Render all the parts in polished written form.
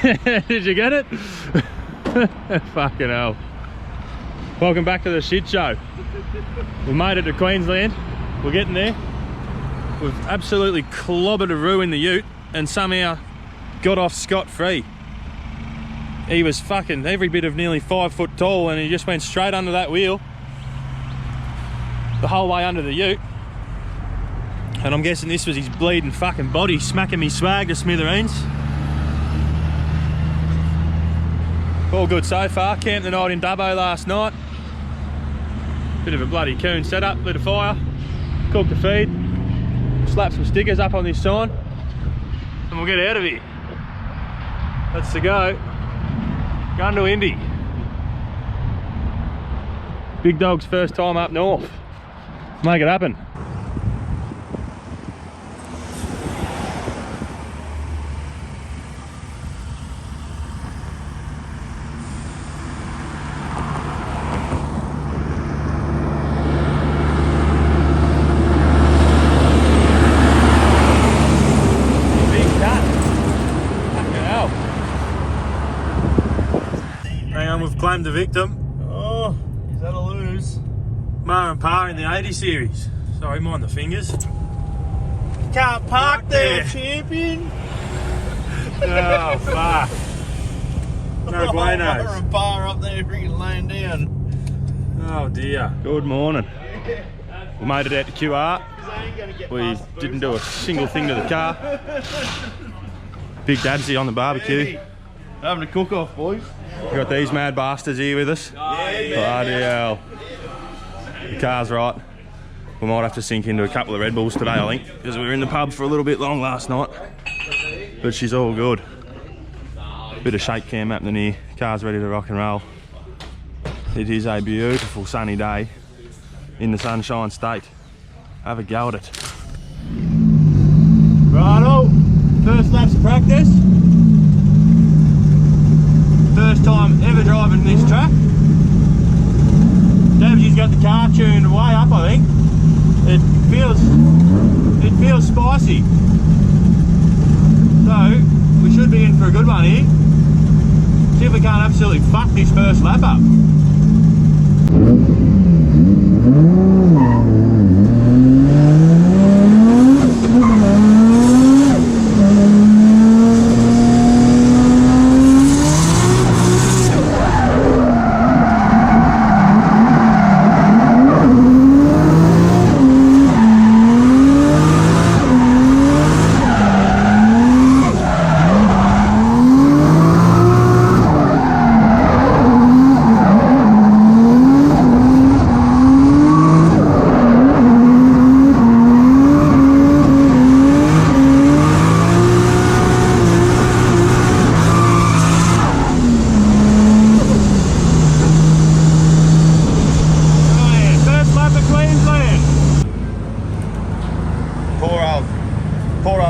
Did you get it? Fucking hell. Welcome back to the shit show. We've made it to Queensland. We're getting there. We've absolutely clobbered a roo in the ute and somehow got off scot-free. He was fucking every bit of nearly 5 foot tall and he just went straight under that wheel the whole way under the ute. And I'm guessing this was his bleeding fucking body smacking me swag to smithereens. All good so far. Camped the night in Dubbo last night. Bit of a bloody coon setup, lit a fire, cooked a feed, slapped some stickers up on this sign, and we'll get out of here. That's the go. Going to Indy. Big dog's first time up north. Make it happen. We've claimed the victim. Oh, is that a lose? Ma and Pa in the 80 series. Sorry, mind the fingers. Can't park there, champion. Oh, fuck. No bueno. Ma and Pa up there freaking laying down. Oh dear. Good morning. We made it out to QR. We didn't do a single thing to the car. Big Dabsy on the barbecue. Having a cook-off, boys. We got these mad bastards here with us. Bloody hell. The car's right. We might have to sink into a couple of Red Bulls today, I think, because we were in the pub for a little bit long last night. But she's all good. Bit of shake cam happening here. Car's ready to rock and roll. It is a beautiful sunny day in the Sunshine State. Have a go at it. Righto, first lap's practice. First time ever driving this track. Dabsy's got the car tuned way up, I think. It feels spicy. So we should be in for a good one here. See if we can't absolutely fuck this first lap up.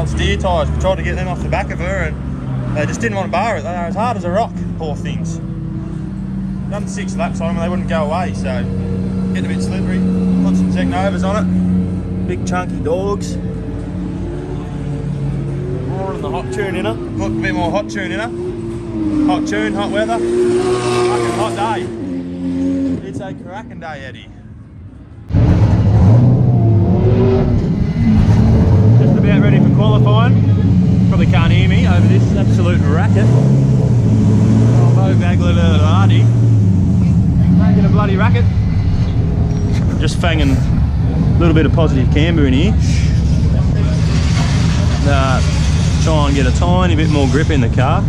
Steer tyres. We tried to get them off the back of her and they just didn't want to bar it. They are as hard as a rock, poor things. Done 6 laps on them and they wouldn't go away, so getting a bit slippery. Put some Technovas on it. Big chunky dogs. More than the hot tune in her. Put a bit more hot tune in her. Hot tune, hot weather. Fucking hot day. It's a cracking day, Eddie. About ready for qualifying. Probably can't hear me over this absolute racket. Oh, Hardy. Making a bloody racket. Just fanging a little bit of positive camber in here. Try and get a tiny bit more grip in the car.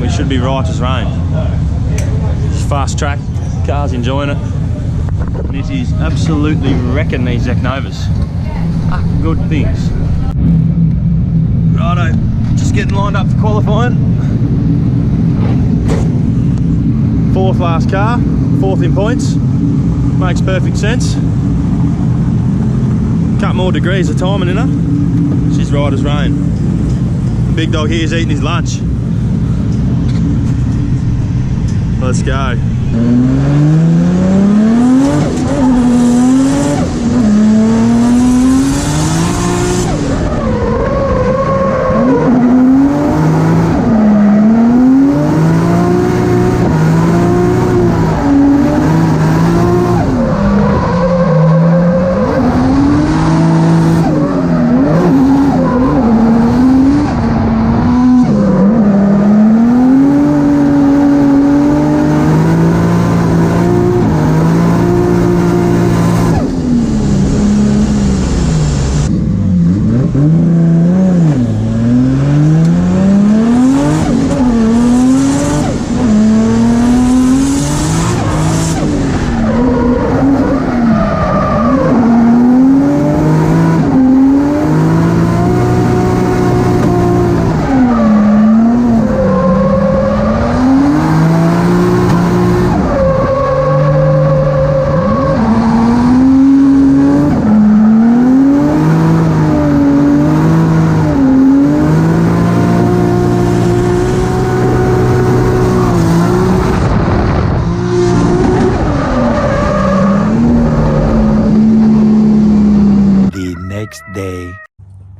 We should be right as rain. It's fast track, car's enjoying it. And it is absolutely wrecking these Technovas. Good things. Righto, just getting lined up for qualifying. 4th last car, 4th in points. Makes perfect sense. Couple more degrees of timing in her. She's right as rain. The big dog here's eating his lunch. Let's go. day.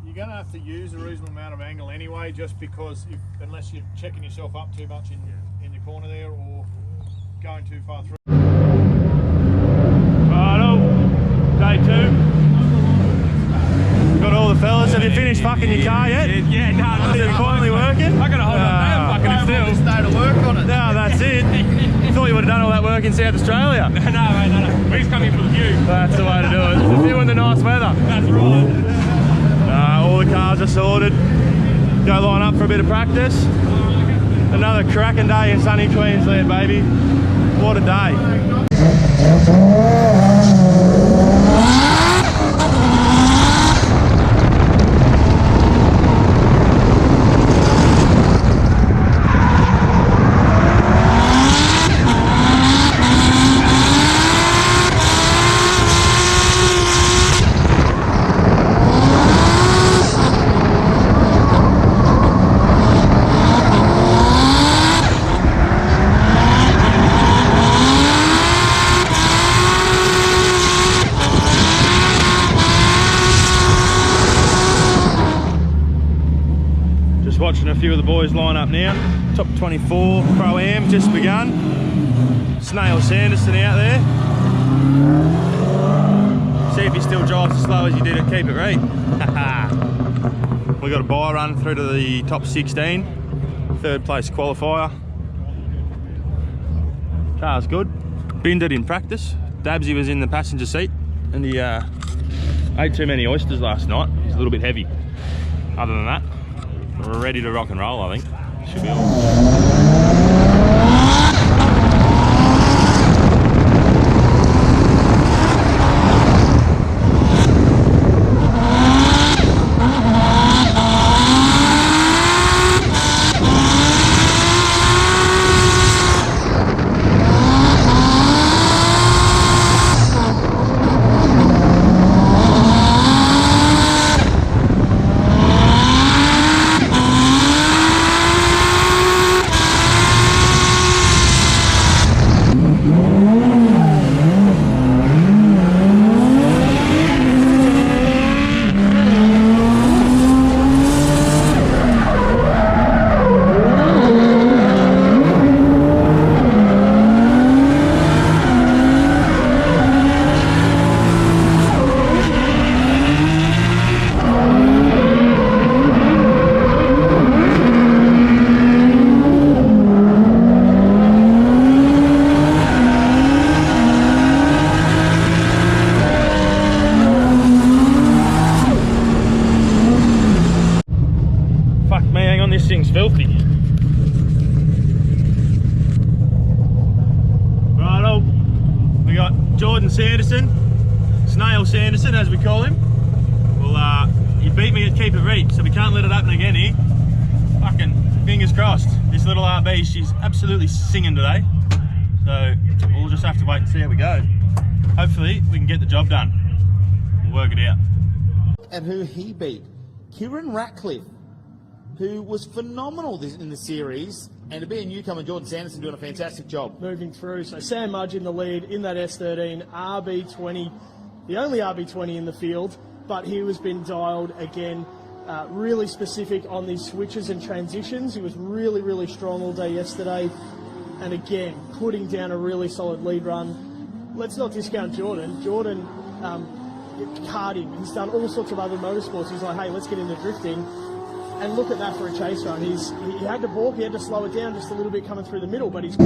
You're going to have to use a reasonable amount of angle anyway, just because unless you're checking yourself up too much in your corner there or going too far through. Righto, day 2. Got all the fellas. Have you finished fucking your car yet? Yeah, no, Is it finally working? I gotta hold on, fucking it still. Stay to work on it. No, that's it. Thought you would have done all that work in South Australia. No, mate, no. He's coming for the view. That's the way to do it. The view in the nice weather. That's right. All the cars are sorted. Go line up for a bit of practice. Another cracking day in sunny Queensland, baby. What a day. Watching a few of the boys line up now. Top 24 Pro-Am just begun. Snail Sanderson out there. See if he still drives as slow as he did at Keep It Read. We got a bye run through to the top 16. 3rd place qualifier. Car's good. Binned it in practice. Dabsy was in the passenger seat and he ate too many oysters last night. He's a little bit heavy. Other than that, we're ready to rock and roll, I think. Should be all. Filthy. Righto, we got Jordan Sanderson, Snail Sanderson as we call him. Well, you beat me at Keep It Read, so we can't let it happen again here. Fucking fingers crossed. This little RB, she's absolutely singing today. So we'll just have to wait and see how we go. Hopefully we can get the job done. We'll work it out. And who he beat, Kieran Ratcliffe, who was phenomenal in the series, and to be a newcomer, Jordan Sanderson doing a fantastic job. Moving through, so Sam Mudge in the lead in that S13, RB20, the only RB20 in the field, but he was been dialed again, really specific on these switches and transitions. He was really, really strong all day yesterday, and again, putting down a really solid lead run. Let's not discount Jordan. Jordan, karting, he's done all sorts of other motorsports. He's like, hey, let's get into drifting. And look at that for a chase run. He had to balk, he had to slow it down just a little bit coming through the middle, but he's...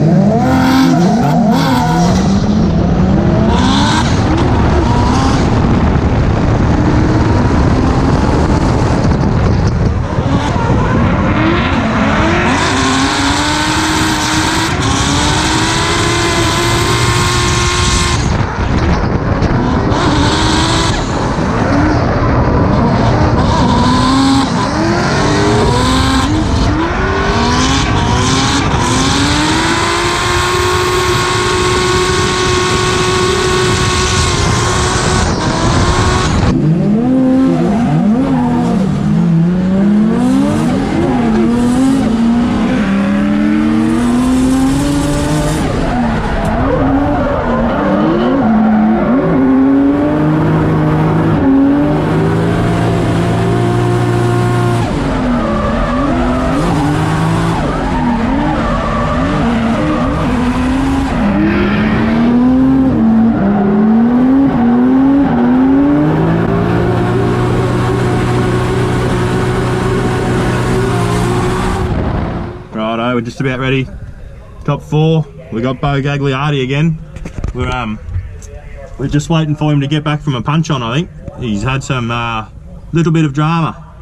about ready. Top 4, we got Bo Gagliardi again. We're just waiting for him to get back from a punch on, I think. He's had some little bit of drama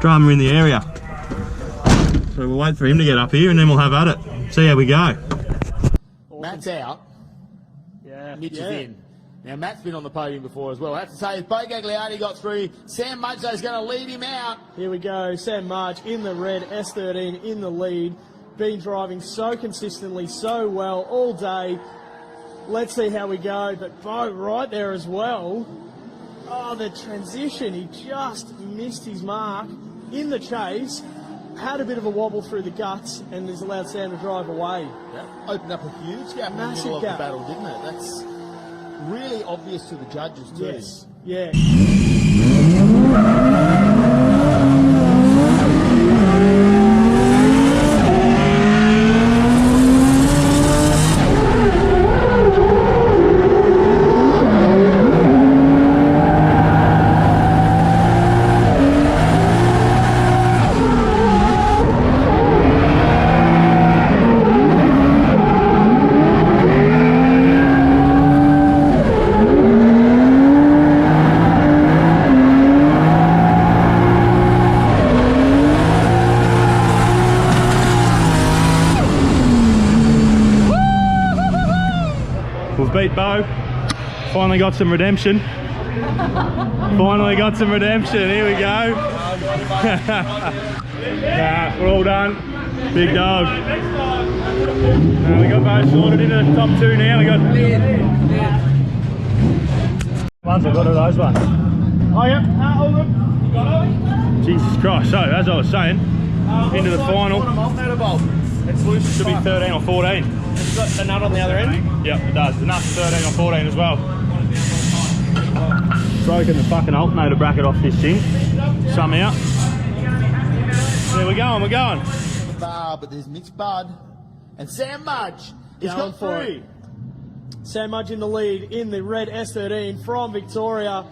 in the area. So we'll wait for him to get up here and then we'll have at it. See how we go. Matt's out. Yeah. Mitch is in. Now, Matt's been on the podium before as well. I have to say, if Bo Gagliardi got through, Sam Mudge's going to lead him out. Here we go. Sam Mudge in the red, S13 in the lead. Been driving so consistently, so well all day. Let's see how we go. But Bo right there as well. Oh, the transition. He just missed his mark in the chase. Had a bit of a wobble through the guts and has allowed Sam to drive away. That opened up a huge gap in the middle of the battle, didn't it? That's really obvious to the judges too. Yes, yeah. We've beat Bo. Finally got some redemption. Finally got some redemption. Here we go. We're all done. Big dog. We got Bo sorted into the top 2 now. We got ones I got are those ones. Oh, yeah. All good. Jesus Christ. So, as I was saying, into the final. It's loose. Should be 13 or 14. It's got the nut on the other end. Yep, it does. The nut's 13 or 14 as well. Broken the fucking alternator bracket off this thing somehow. There we're going. But there's Mitch Budd and Sam Mudge. He's Going got for 3. Sam Mudge in the lead in the red S13 from Victoria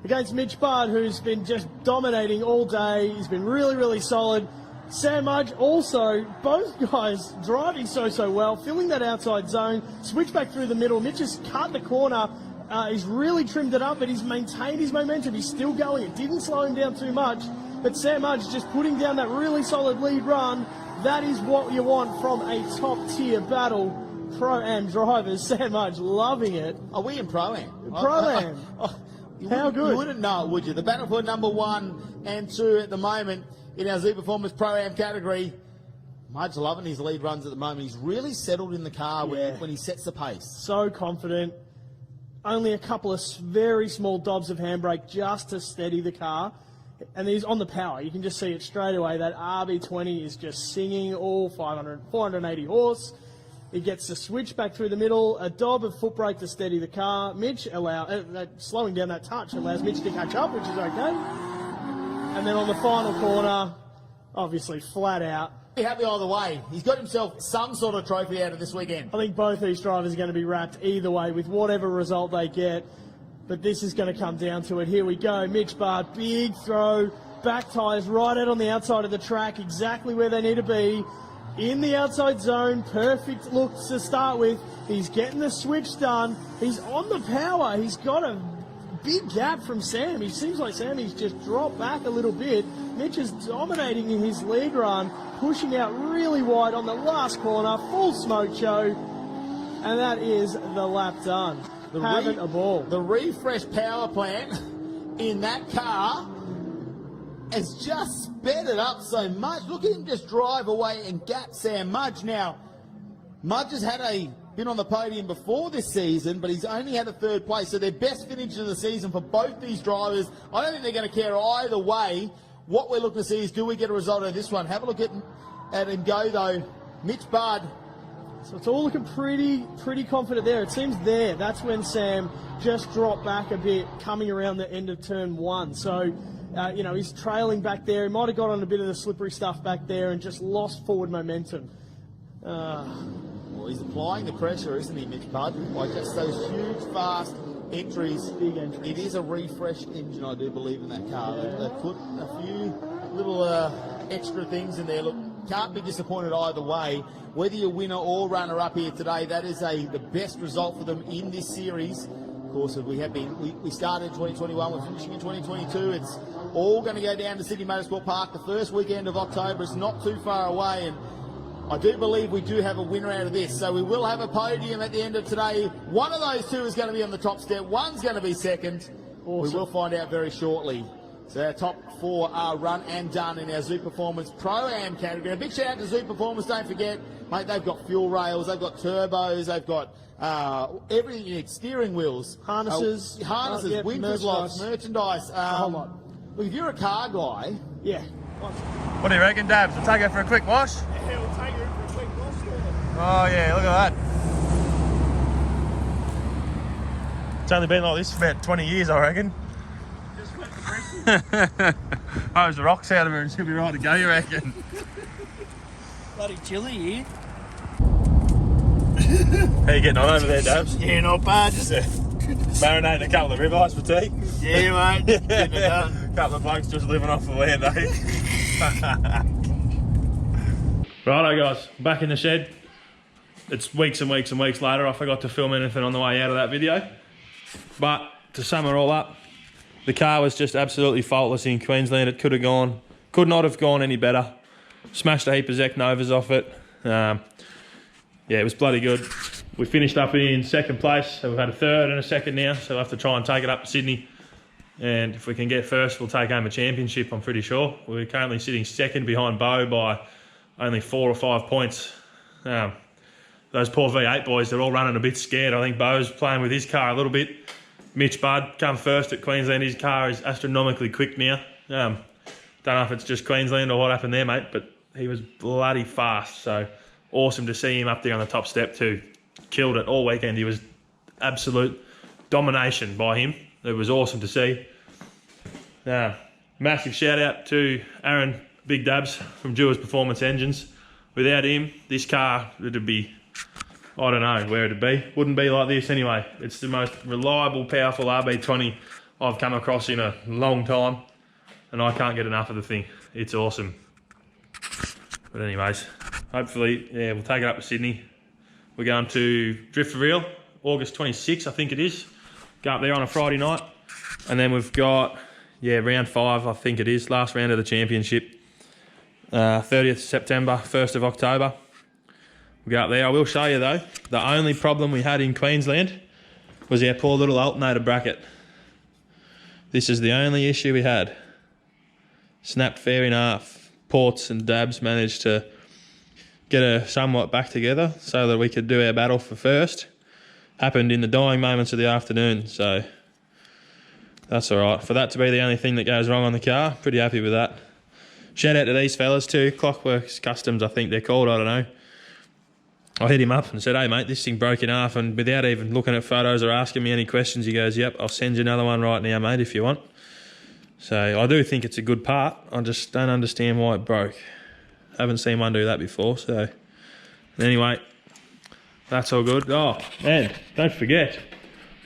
against Mitch Budd, who's been just dominating all day. He's been really, really solid. Sam Mudge also, both guys driving so well, filling that outside zone, switch back through the middle. Mitch has cut the corner. He's really trimmed it up, but he's maintained his momentum. He's still going. It didn't slow him down too much. But Sam Mudge just putting down that really solid lead run. That is what you want from a top-tier battle. Pro-Am drivers. Sam Mudge loving it. Are we in Pro-Am? Pro-Am. How good? You wouldn't know, would you? The battle for number 1 and 2 at the moment in our Z Performance Pro-Am category. Mudge loving his lead runs at the moment. He's really settled in the car when he sets the pace. So confident. Only a couple of very small dobs of handbrake just to steady the car. And he's on the power. You can just see it straight away. That RB20 is just singing all 480 horse. He gets the switch back through the middle, a dob of foot brake to steady the car. Mitch slowing down that touch allows Mitch to catch up, which is okay. And then on the final corner, obviously flat out. Be happy either way. He's got himself some sort of trophy out of this weekend. I think both these drivers are going to be wrapped either way with whatever result they get. But this is going to come down to it. Here we go. Mitch Budd, big throw, back tyres right out on the outside of the track, exactly where they need to be. In the outside zone, perfect look to start with. He's getting the switch done. He's on the power. He's got a big gap from Sam. He seems like Sammy's just dropped back a little bit. Mitch is dominating in his lead run, pushing out really wide on the last corner, full smoke show, and that is the lap done. Having a ball. The refresh power plant in that car has just sped it up so much. Look at him just drive away and gap Sam Mudge. Now, Mudge has been on the podium before this season, but he's only had a 3rd place, so their best finish of the season for both these drivers. I don't think they're going to care either way. What we're looking to see is, do we get a result out of this one? Have a look at him go, though. Mitch Budd. So it's all looking pretty confident there. It seems there. That's when Sam just dropped back a bit, coming around the end of turn 1. So, he's trailing back there. He might have got on a bit of the slippery stuff back there and just lost forward momentum. Well, he's applying the pressure, isn't he, Mitch Budd? Like just those huge, fast entries. Big entries. It is a refreshed engine, I do believe, in that car. They put a few little extra things in there. Look, can't be disappointed either way. Whether you're winner or runner-up here today, that is the best result for them in this series. Of course, we started in 2021, we're finishing in 2022. It's all going to go down to Sydney Motorsport Park the first weekend of October. It's not too far away, and I do believe we do have a winner out of this. So we will have a podium at the end of today. One of those two is going to be on the top step. One's going to be second. Awesome. We will find out very shortly. So our top 4 are run and done in our Zoo Performance Pro-Am category. A big shout out to Zoo Performance. Don't forget, mate, they've got fuel rails, they've got turbos, they've got everything you need, steering wheels, harnesses, winter blocks, merchandise. Well, if you're a car guy, yeah. What do you reckon, Dabs? We'll take her for a quick wash? Yeah, we'll take her for a quick wash. Oh yeah, look at that. It's only been like this for about 20 years, I reckon. Just wet the brake. Hose the rocks out of her and she'll be right to go, you reckon? Bloody chilly here. How you getting on over there, Dabs? Yeah, not bad. Just Marinating a couple of ribeyes for tea? yeah, mate. Getting it done. Couple of blokes just living off the land, eh? Righto guys, back in the shed. It's weeks and weeks and weeks later. I forgot to film anything on the way out of that video. But to sum it all up, the car was just absolutely faultless in Queensland. It could not have gone any better. Smashed a heap of Zec Novas off it. Yeah, it was bloody good. We finished up in second place, so we've had a third and a second now, so we'll have to try and take it up to Sydney. And if we can get first, we'll take home a championship, I'm pretty sure. We're currently sitting second behind Bo by only 4 or 5 points. Those poor V8 boys, they're all running a bit scared. I think Bo's playing with his car a little bit. Mitch Budd come first at Queensland. His car is astronomically quick now. Don't know if it's just Queensland or what happened there, mate, but he was bloody fast. So awesome to see him up there on the top step too. Killed it all weekend. He was absolute domination by him. It was awesome to see. Massive shout out to Aaron Big Dabs from Jewel's Performance Engines. Without him, this car would be, I don't know where it'd be. Wouldn't be like this anyway. It's the most reliable, powerful RB20 I've come across in a long time, and I can't get enough of the thing. It's awesome. But anyways, hopefully, yeah, we'll take it up to Sydney. We're going to Drift for Real, August 26th, I think it is. Go up there on a Friday night. And then we've got, yeah, round 5, I think it is, last round of the championship. 30th September, 1st of October. We'll go up there. I will show you though, the only problem we had in Queensland was our poor little alternator bracket. This is the only issue we had. Snapped fair in half. Ports and Dabs managed to get her somewhat back together so that we could do our battle for first. Happened in the dying moments of the afternoon, so that's all right. For that to be the only thing that goes wrong on the car, pretty happy with that. Shout out to these fellas too, Clockworks Customs, I think they're called, I don't know. I hit him up and said, hey mate, this thing broke in half, and without even looking at photos or asking me any questions, he goes, yep, I'll send you another one right now, mate, if you want. So I do think it's a good part, I just don't understand why it broke. Haven't seen one do that before, so anyway, that's all good. Oh, and don't forget,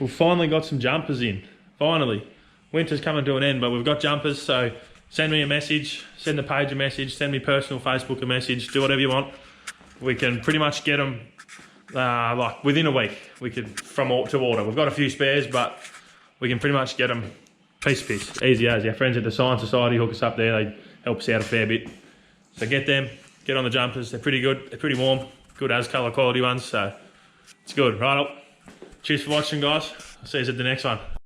we've finally got some jumpers in, finally. Winter's coming to an end, but we've got jumpers, so send me a message, send the page a message, send me personal Facebook a message, do whatever you want. We can pretty much get them like within a week. We could, from to order. We've got a few spares, but we can pretty much get them piece. Easy as. Our friends at the Science Society hook us up there. They help us out a fair bit. So get them, get on the jumpers. They're pretty good. They're pretty warm. Good as colour quality ones. So it's good. Right up. Cheers for watching, guys. I'll see you at the next one.